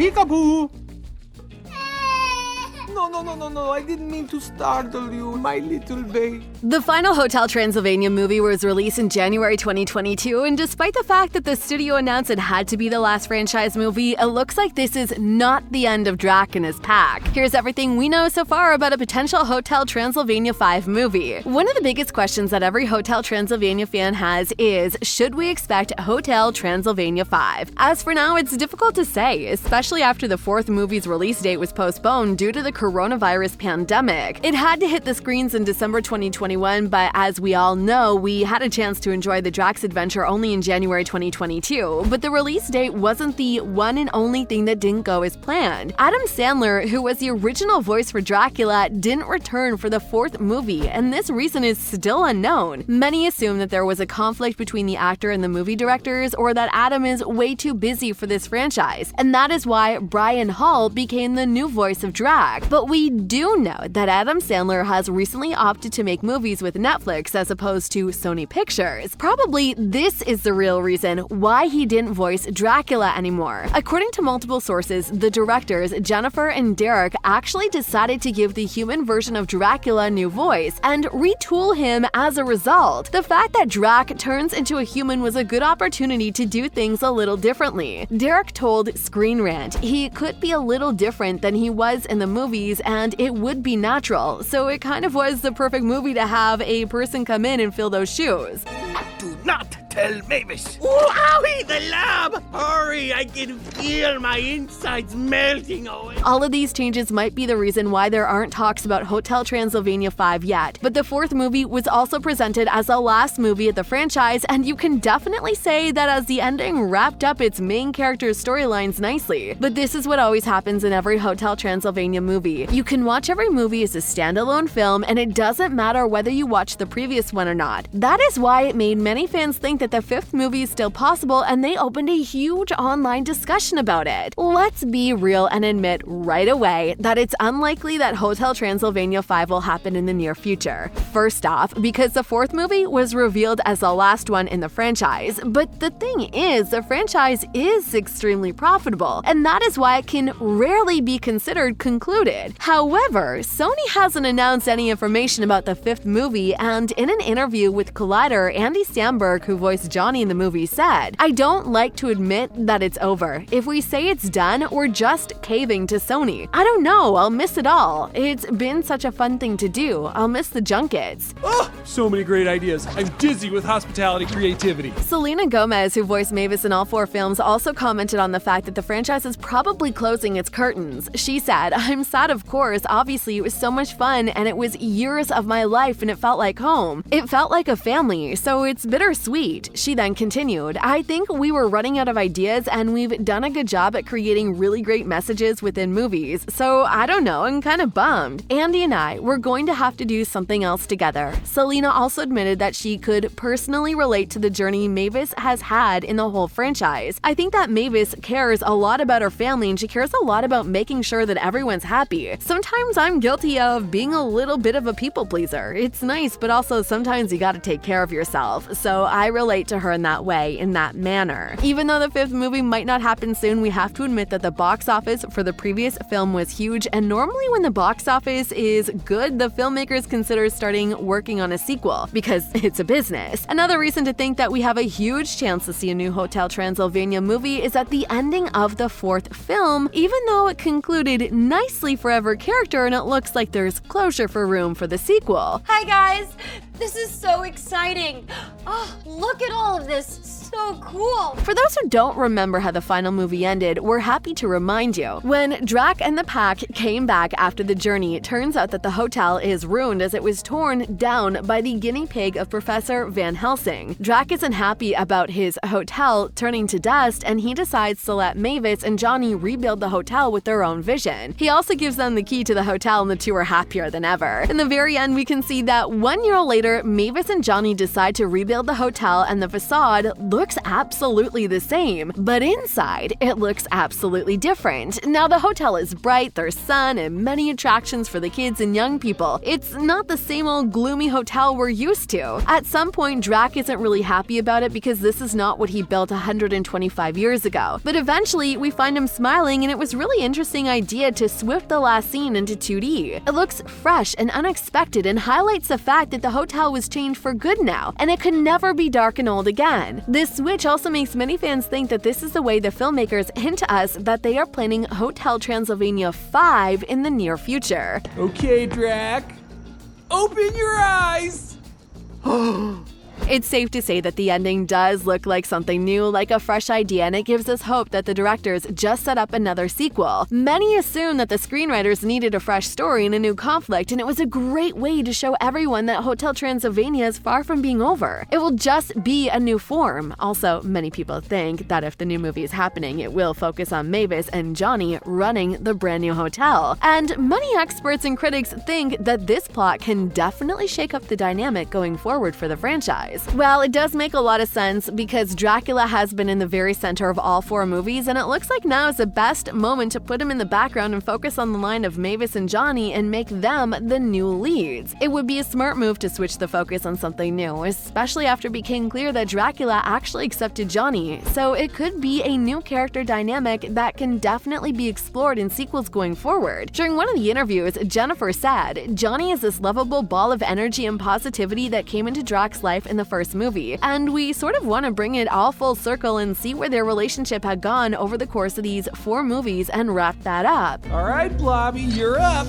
Peekaboo! No, I didn't mean to startle you, my little babe. The final Hotel Transylvania movie was released in January 2022, and despite the fact that the studio announced it had to be the last franchise movie, it looks like this is not the end of Drac and his pack. Here's everything we know so far about a potential Hotel Transylvania 5 movie. One of the biggest questions that every Hotel Transylvania fan has is, should we expect Hotel Transylvania 5? As for now, it's difficult to say, especially after the fourth movie's release date was postponed due to the coronavirus pandemic. It had to hit the screens in December 2021, but as we all know, we had a chance to enjoy the Drax adventure only in January 2022. But the release date wasn't the one and only thing that didn't go as planned. Adam Sandler, who was the original voice for Dracula, didn't return for the fourth movie, and this reason is still unknown. Many assume that there was a conflict between the actor and the movie directors, or that Adam is way too busy for this franchise, and that is why Brian Hall became the new voice of Drac. But we do know that Adam Sandler has recently opted to make movies with Netflix as opposed to Sony Pictures. Probably this is the real reason why he didn't voice Dracula anymore. According to multiple sources, the directors, Jennifer and Derek, actually decided to give the human version of Dracula a new voice and retool him as a result. The fact that Drac turns into a human was a good opportunity to do things a little differently. Derek told Screen Rant he could be a little different than he was in the movies, and it would be natural, so it kind of was the perfect movie to have a person come in and fill those shoes. Do not tell Mavis. Oh, owie, the lab! Hurry, I can feel my insides melting away. All of these changes might be the reason why there aren't talks about Hotel Transylvania 5 yet, but the fourth movie was also presented as the last movie of the franchise, and you can definitely say that as the ending wrapped up its main character's storylines nicely. But this is what always happens in every Hotel Transylvania movie. You can watch every movie as a standalone film, and it doesn't matter whether you watch the previous one or not. That is why it made many fans think that the fifth movie is still possible, and they opened a huge online discussion about it. Let's be real and admit right away that it's unlikely that Hotel Transylvania 5 will happen in the near future. First off, because the fourth movie was revealed as the last one in the franchise, but the thing is, the franchise is extremely profitable, and that is why it can rarely be considered concluded. However, Sony hasn't announced any information about the fifth movie, and in an interview with Collider, Andy Samberg, who voiced Johnny in the movie, said, "I don't like to admit that it's over. If we say it's done, we're just caving to Sony. I don't know, I'll miss it all. It's been such a fun thing to do. I'll miss the junkets." Oh, so many great ideas. I'm dizzy with hospitality creativity. Selena Gomez, who voiced Mavis in all four films, also commented on the fact that the franchise is probably closing its curtains. She said, "I'm sad, of course. Obviously, it was so much fun, and it was years of my life, and it felt like home. It felt like a family, so it's bittersweet." She then continued, "I think we were running out of ideas, and we've done a good job at creating really great messages within movies, so I don't know, I'm kind of bummed. Andy and I, we're going to have to do something else together." Selena also admitted that she could personally relate to the journey Mavis has had in the whole franchise. "I think that Mavis cares a lot about her family, and she cares a lot about making sure that everyone's happy. Sometimes I'm guilty of being a little bit of a people pleaser. It's nice, but also sometimes you gotta take care of yourself, so I relate to her in that way, in that manner." Even though the fifth movie might not happen soon, we have to admit that the box office for the previous film was huge, and normally when the box office is good, the filmmakers consider starting working on a sequel, because it's a business. Another reason to think that we have a huge chance to see a new Hotel Transylvania movie is at the ending of the fourth film, even though it concluded nicely for every character and it looks like there's closure for room for the sequel. Hi guys! This is so exciting! Oh, look at all of this! So cool! For those who don't remember how the final movie ended, we're happy to remind you. When Drac and the pack came back after the journey, it turns out that the hotel is ruined as it was torn down by the guinea pig of Professor Van Helsing. Drac isn't happy about his hotel turning to dust, and he decides to let Mavis and Johnny rebuild the hotel with their own vision. He also gives them the key to the hotel, and the two are happier than ever. In the very end, we can see that 1 year later, Mavis and Johnny decide to rebuild the hotel, and the facade looks looks absolutely the same, but inside, it looks absolutely different. Now, the hotel is bright, there's sun, and many attractions for the kids and young people. It's not the same old gloomy hotel we're used to. At some point, Drac isn't really happy about it because this is not what he built 125 years ago. But eventually, we find him smiling, and it was really interesting idea to switch the last scene into 2D. It looks fresh and unexpected and highlights the fact that the hotel was changed for good now, and it could never be dark and old again. This switch also makes many fans think that this is the way the filmmakers hint to us that they are planning Hotel Transylvania 5 in the near future. Okay, Drac. Open your eyes! It's safe to say that the ending does look like something new, like a fresh idea, and it gives us hope that the directors just set up another sequel. Many assume that the screenwriters needed a fresh story and a new conflict, and it was a great way to show everyone that Hotel Transylvania is far from being over. It will just be a new form. Also, many people think that if the new movie is happening, it will focus on Mavis and Johnny running the brand new hotel. And many experts and critics think that this plot can definitely shake up the dynamic going forward for the franchise. Well, it does make a lot of sense because Dracula has been in the very center of all 4 movies, and it looks like now is the best moment to put him in the background and focus on the line of Mavis and Johnny and make them the new leads. It would be a smart move to switch the focus on something new, especially after it became clear that Dracula actually accepted Johnny, so it could be a new character dynamic that can definitely be explored in sequels going forward. During one of the interviews, Jennifer said, "Johnny is this lovable ball of energy and positivity that came into Drac's life in the first movie, and we sort of want to bring it all full circle and see where their relationship had gone over the course of these 4 movies and wrap that up." All right, Blobby, you're up.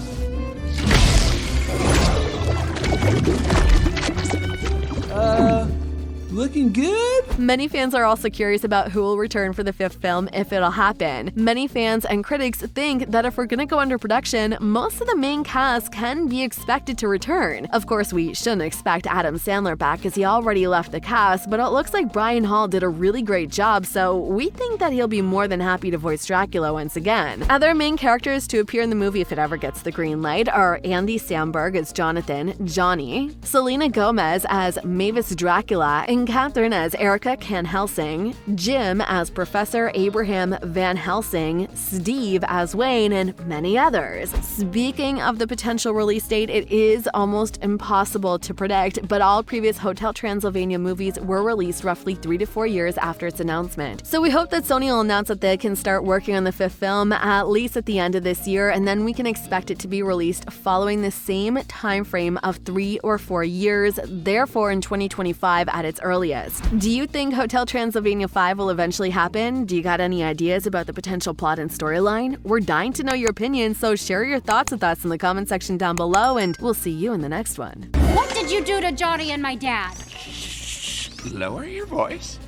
Looking good? Many fans are also curious about who will return for the 5th film if it'll happen. Many fans and critics think that if we're gonna go under production, most of the main cast can be expected to return. Of course, we shouldn't expect Adam Sandler back as he already left the cast, but it looks like Brian Hall did a really great job, so we think that he'll be more than happy to voice Dracula once again. Other main characters to appear in the movie if it ever gets the green light are Andy Samberg as Jonathan, Johnny, Selena Gomez as Mavis Dracula, and Catherine as Erica Van Helsing, Jim as Professor Abraham Van Helsing, Steve as Wayne, and many others. Speaking of the potential release date, it is almost impossible to predict, but all previous Hotel Transylvania movies were released roughly 3 to 4 years after its announcement. So we hope that Sony will announce that they can start working on the 5th film at least at the end of this year, and then we can expect it to be released following the same time frame of 3 or 4 years, therefore in 2025 at its earliest. Do you think Hotel Transylvania 5 will eventually happen? Do you got any ideas about the potential plot and storyline? We're dying to know your opinion, so share your thoughts with us in the comment section down below, and we'll see you in the next one. What did you do to Johnny and my dad? Lower your voice.